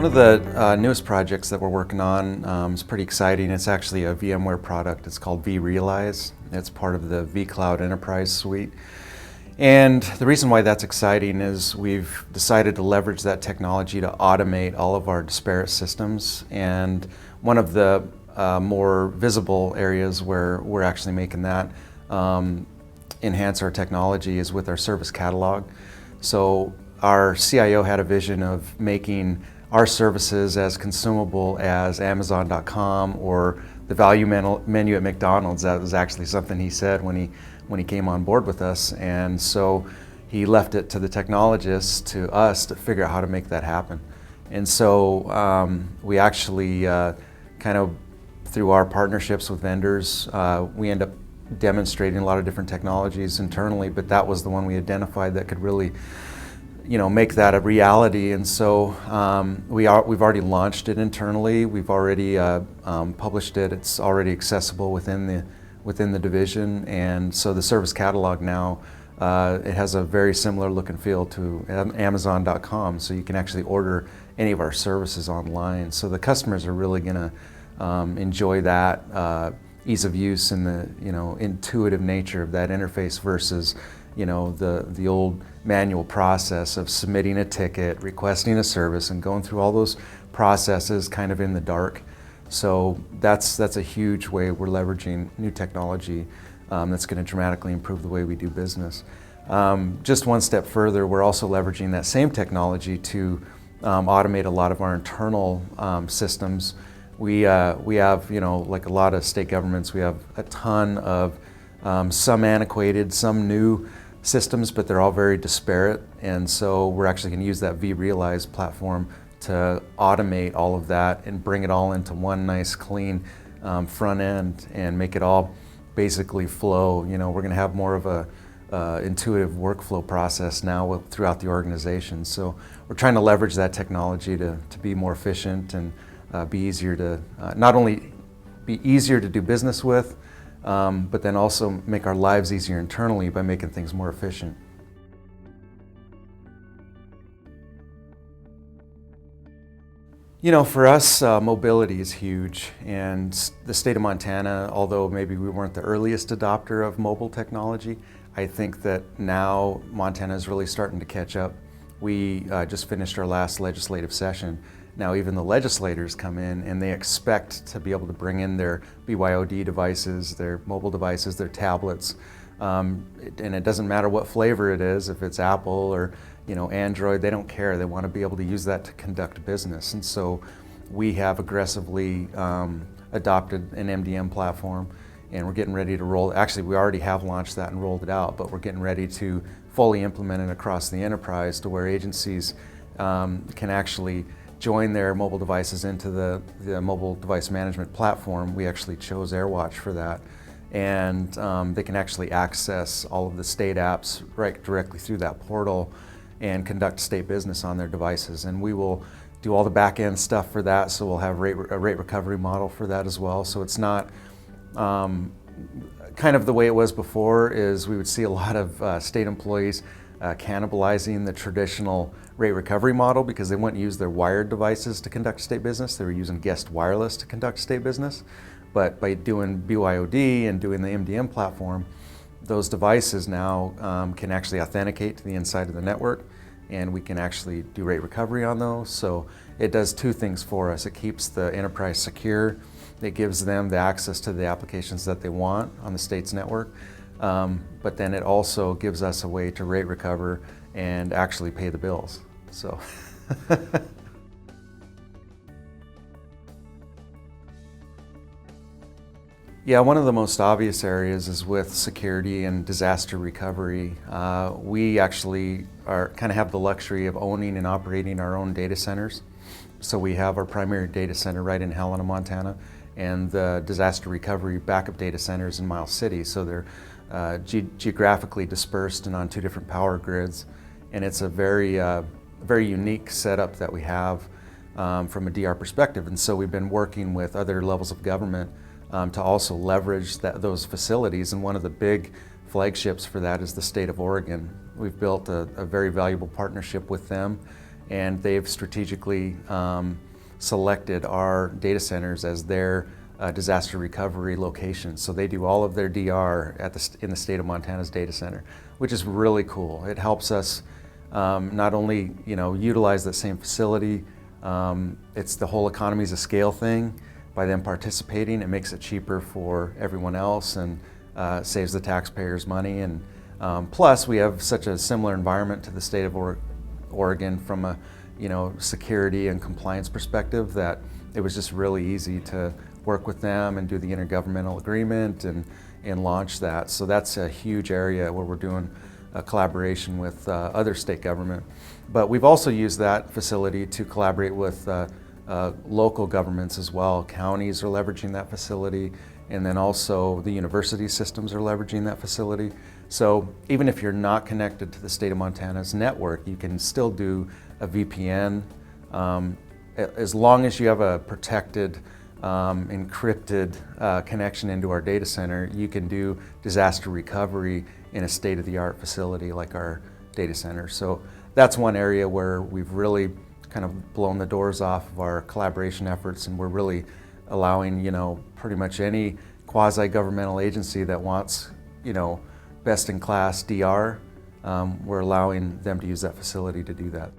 One of the newest projects that we're working on is pretty exciting. It's actually a VMware product. It's called vRealize. It's part of the vCloud Enterprise Suite. And the reason why that's exciting is we've decided to leverage that technology to automate all of our disparate systems. And one of the more visible areas where we're actually making that enhance our technology is with our service catalog. So our CIO had a vision of making our services as consumable as Amazon.com or the value menu at McDonald's. That was actually something he said when he came on board with us, and so he left it to the technologists, to us, to figure out how to make that happen. And so we actually kind of, through our partnerships with vendors, we end up demonstrating a lot of different technologies internally, but that was the one we identified that could really, make that a reality. And so we've already launched it internally. We've already published it. It's already accessible within the division. And so the service catalog now, it has a very similar look and feel to Amazon.com. So you can actually order any of our services online. So the customers are really going to enjoy that ease of use and the intuitive nature of that interface versus the old manual process of submitting a ticket, requesting a service, and going through all those processes kind of in the dark. So that's a huge way we're leveraging new technology that's going to dramatically improve the way we do business. Just one step further, we're also leveraging that same technology to automate a lot of our internal systems. We have, like a lot of state governments, we have a ton of some antiquated, some new systems, but they're all very disparate. And so we're actually going to use that vRealize platform to automate all of that and bring it all into one nice, clean front end and make it all basically flow. We're going to have more of a intuitive workflow process now throughout the organization. So we're trying to leverage that technology to be more efficient and be easier to, not only be easier to do business with, but then also make our lives easier internally by making things more efficient. For us, mobility is huge, and the state of Montana, although maybe we weren't the earliest adopter of mobile technology, I think that now Montana is really starting to catch up. We just finished our last legislative session. Now even the legislators come in and they expect to be able to bring in their BYOD devices, their mobile devices, their tablets, and it doesn't matter what flavor it is, if it's Apple or Android, they don't care. They want to be able to use that to conduct business. And so we have aggressively adopted an MDM platform, and we're getting ready to roll. Actually, we already have launched that and rolled it out, but we're getting ready to fully implement it across the enterprise to where agencies can actually join their mobile devices into the mobile device management platform. We actually chose AirWatch for that. And they can actually access all of the state apps right directly through that portal and conduct state business on their devices. And we will do all the back end stuff for that, so we'll have a rate recovery model for that as well. So it's not kind of the way it was before, is we would see a lot of state employees cannibalizing the traditional rate recovery model because they wouldn't use their wired devices to conduct state business. They were using guest wireless to conduct state business. But by doing BYOD and doing the MDM platform, those devices now can actually authenticate to the inside of the network, and we can actually do rate recovery on those. So it does two things for us. It keeps the enterprise secure. It gives them the access to the applications that they want on the state's network. But then it also gives us a way to rate recover and actually pay the bills. So. Yeah, one of the most obvious areas is with security and disaster recovery. We actually kind of have the luxury of owning and operating our own data centers. So we have our primary data center right in Helena, Montana, and the disaster recovery backup data centers in Miles City. So they're geographically dispersed and on two different power grids. And it's a very unique setup that we have from a DR perspective. And so we've been working with other levels of government to also leverage those facilities. And one of the big flagships for that is the state of Oregon. We've built a very valuable partnership with them, and they've strategically selected our data centers as their disaster recovery locations. So they do all of their DR in the state of Montana's data center, which is really cool. It helps us not only utilize that same facility, it's the whole economies of scale thing. By them participating, it makes it cheaper for everyone else and saves the taxpayers money. And plus, we have such a similar environment to the state of Oregon from a security and compliance perspective that it was just really easy to work with them and do the intergovernmental agreement and launch that. So that's a huge area where we're doing a collaboration with other state government. But we've also used that facility to collaborate with local governments as well. Counties are leveraging that facility, and then also the university systems are leveraging that facility. So even if you're not connected to the state of Montana's network, you can still do a VPN. As long as you have a protected, encrypted connection into our data center, you can do disaster recovery in a state-of-the-art facility like our data center. So that's one area where we've really kind of blown the doors off of our collaboration efforts, and we're really allowing pretty much any quasi-governmental agency that wants best-in-class DR, we're allowing them to use that facility to do that.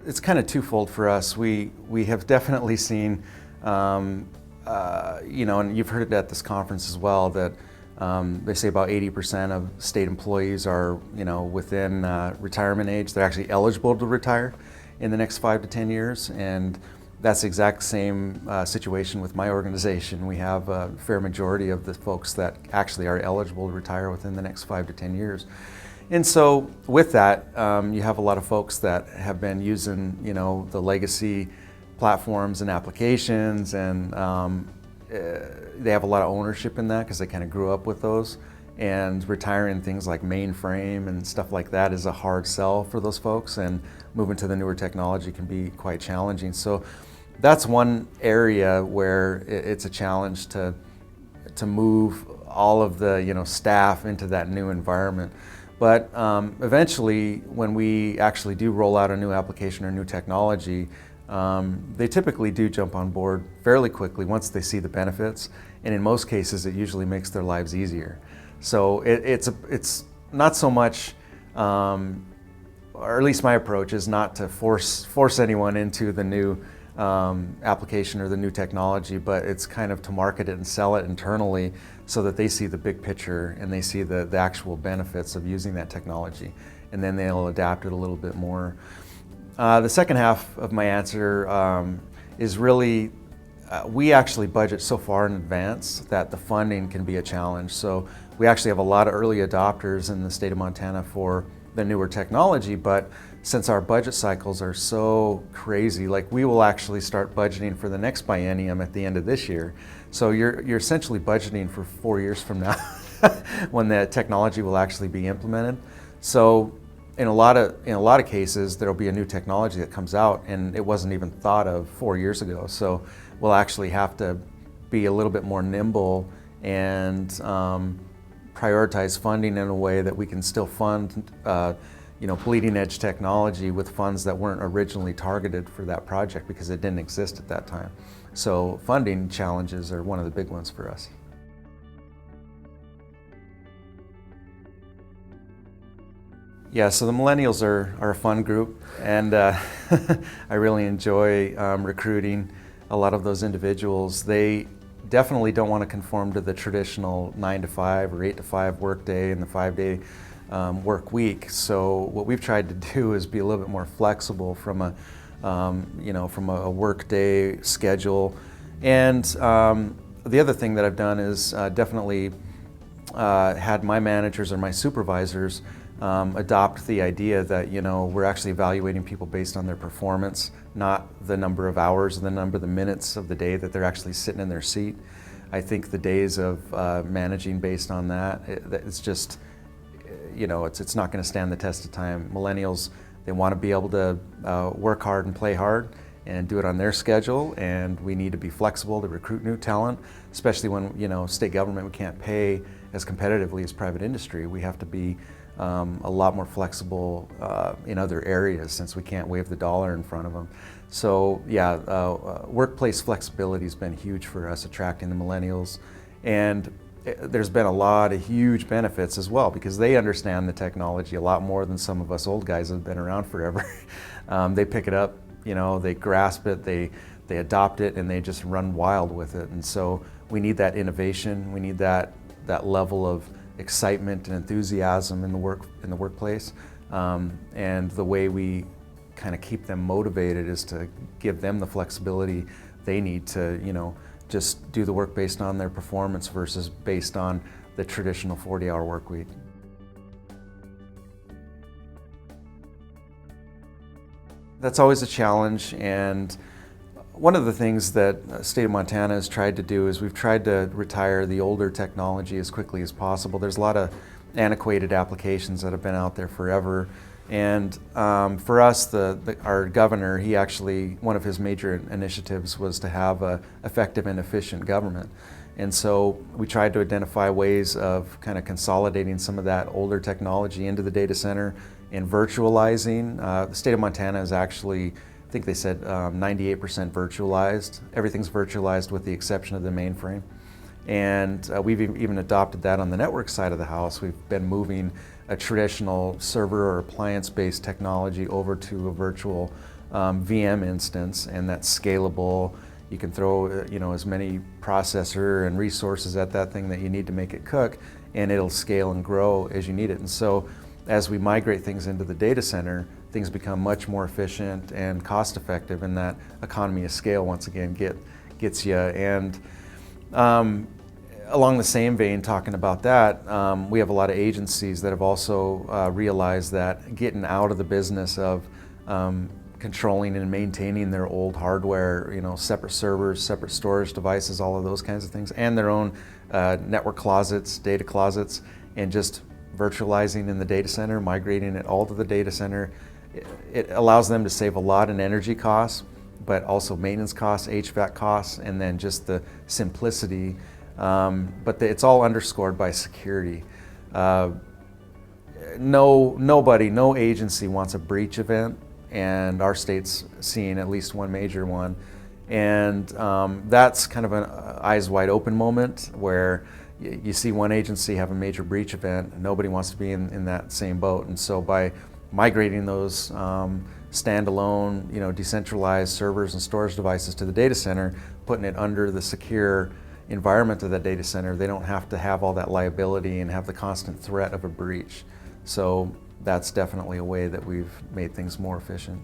It's kind of twofold for us. We have definitely seen, and you've heard it at this conference as well, that they say about 80% of state employees are, within retirement age. They're actually eligible to retire in the next 5 to 10 years, and that's the exact same situation with my organization. We have a fair majority of the folks that actually are eligible to retire within the next 5 to 10 years. And so with that, you have a lot of folks that have been using, the legacy platforms and applications, and they have a lot of ownership in that because they kind of grew up with those. And retiring things like mainframe and stuff like that is a hard sell for those folks, and moving to the newer technology can be quite challenging. So that's one area where it's a challenge to move all of the staff into that new environment. But eventually, when we actually do roll out a new application or new technology, they typically do jump on board fairly quickly once they see the benefits, and in most cases it usually makes their lives easier. So it's not so much, or at least my approach is not to force anyone into the new application or the new technology, but it's kind of to market it and sell it internally so that they see the big picture and they see the actual benefits of using that technology, and then they'll adapt it a little bit more. The second half of my answer is really, we actually budget so far in advance that the funding can be a challenge. So we actually have a lot of early adopters in the state of Montana for the newer technology, but since our budget cycles are so crazy, like we will actually start budgeting for the next biennium at the end of this year. So you're essentially budgeting for 4 years from now when the technology will actually be implemented. So in a lot of cases, there'll be a new technology that comes out and it wasn't even thought of 4 years ago. So we'll actually have to be a little bit more nimble and prioritize funding in a way that we can still fund bleeding edge technology with funds that weren't originally targeted for that project because it didn't exist at that time. So funding challenges are one of the big ones for us. Yeah, so the millennials are a fun group, and I really enjoy recruiting a lot of those individuals. They definitely don't want to conform to the traditional 9 to 5 or 8 to 5 work day and the 5-day work week. So what we've tried to do is be a little bit more flexible from a work day schedule. And the other thing that I've done is definitely had my managers or my supervisors adopt the idea that we're actually evaluating people based on their performance, not the number of hours and the number of the minutes of the day that they're actually sitting in their seat. I think the days of managing based on that, it's just, it's not going to stand the test of time. Millennials, they want to be able to work hard and play hard and do it on their schedule, and we need to be flexible to recruit new talent, especially when state government, we can't pay as competitively as private industry. We have to be a lot more flexible in other areas since we can't wave the dollar in front of them. So yeah, workplace flexibility has been huge for us, attracting the millennials. And there's been a lot of huge benefits as well because they understand the technology a lot more than some of us old guys that have been around forever. They pick it up, they grasp it, they adopt it, and they just run wild with it. And so we need that innovation. We need that level of excitement and enthusiasm in the workplace. And the way we kind of keep them motivated is to give them the flexibility they need to, just do the work based on their performance versus based on the traditional 40-hour work week. That's always a challenge, and one of the things that the state of Montana has tried to do is we've tried to retire the older technology as quickly as possible. There's a lot of antiquated applications that have been out there forever. And for us, our governor, one of his major initiatives was to have an effective and efficient government. And so we tried to identify ways of kind of consolidating some of that older technology into the data center and virtualizing. The state of Montana is actually, I think they said 98% virtualized. Everything's virtualized with the exception of the mainframe. And we've even adopted that on the network side of the house. We've been moving a traditional server or appliance-based technology over to a virtual VM instance, and that's scalable. You can throw as many processor and resources at that thing that you need to make it cook, and it'll scale and grow as you need it. And so as we migrate things into the data center, things become much more efficient and cost-effective, and that economy of scale once again gets you. And along the same vein, talking about that, we have a lot of agencies that have also realized that getting out of the business of controlling and maintaining their old hardware, separate servers, separate storage devices, all of those kinds of things, and their own network closets, data closets, and just virtualizing in the data center, migrating it all to the data center. It allows them to save a lot in energy costs, but also maintenance costs, HVAC costs, and then just the simplicity. But it's all underscored by security. No agency wants a breach event, and our state's seeing at least one major one. And that's kind of an eyes wide open moment where you see one agency have a major breach event, and nobody wants to be in that same boat. And so by migrating those standalone, decentralized servers and storage devices to the data center, putting it under the secure environment of that data center, they don't have to have all that liability and have the constant threat of a breach. So that's definitely a way that we've made things more efficient.